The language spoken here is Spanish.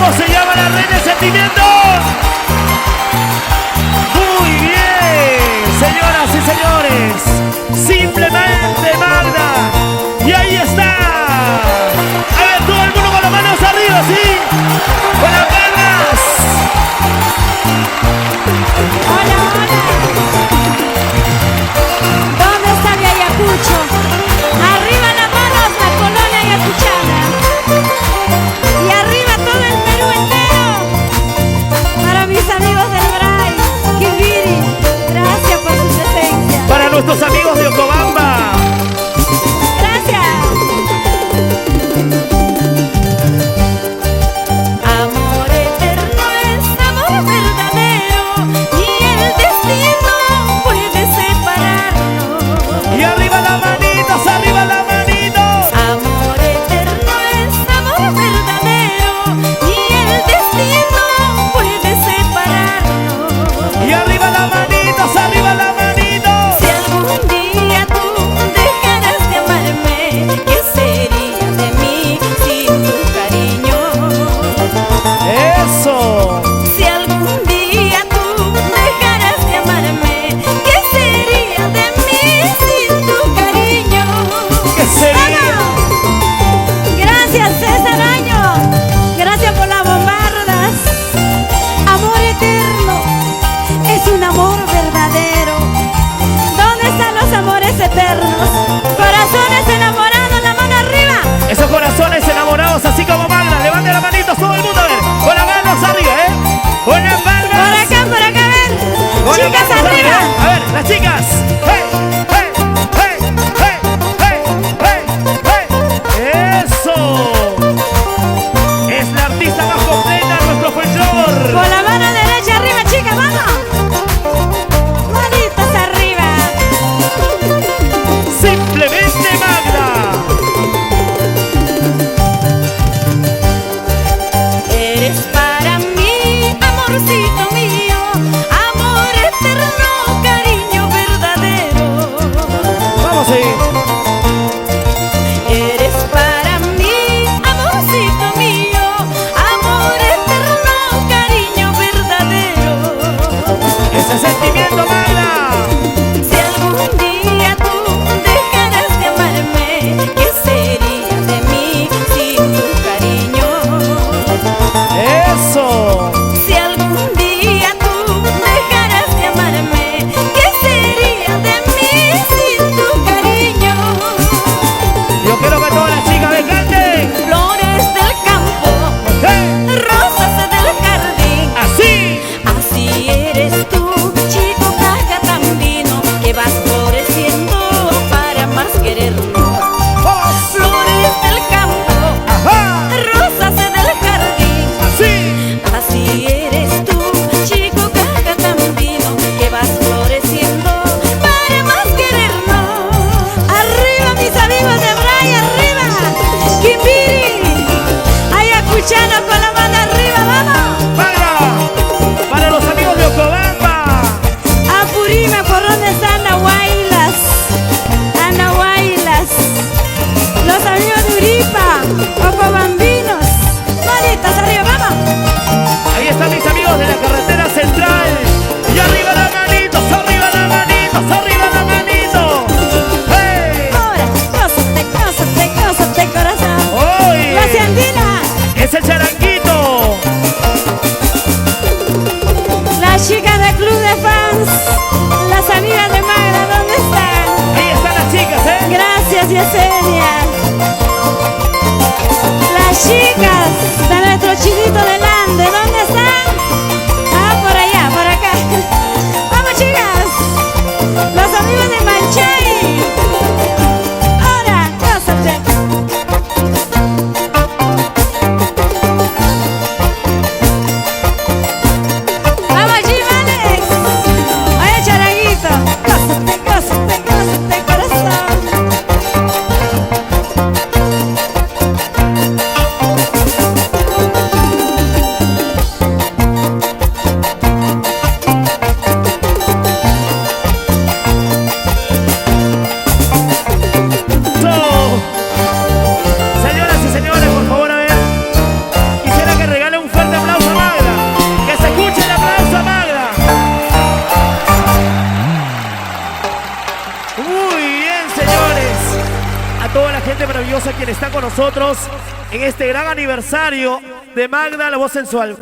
¿Cómo se llama la reina del sentimiento? Muy bien, señoras y señores. Simplemente Magda. Y ahí está. A ver, todo el mundo con las manos arriba, ¿sí? Con las palmas. Hola, hola. ¿Dónde está mi Ayacucho? Arriba las manos, la colonia ayacuchana. Y arriba todo el Perú entero. toda la gente maravillosa quien está con nosotros en este gran aniversario de Magda, la voz sensual.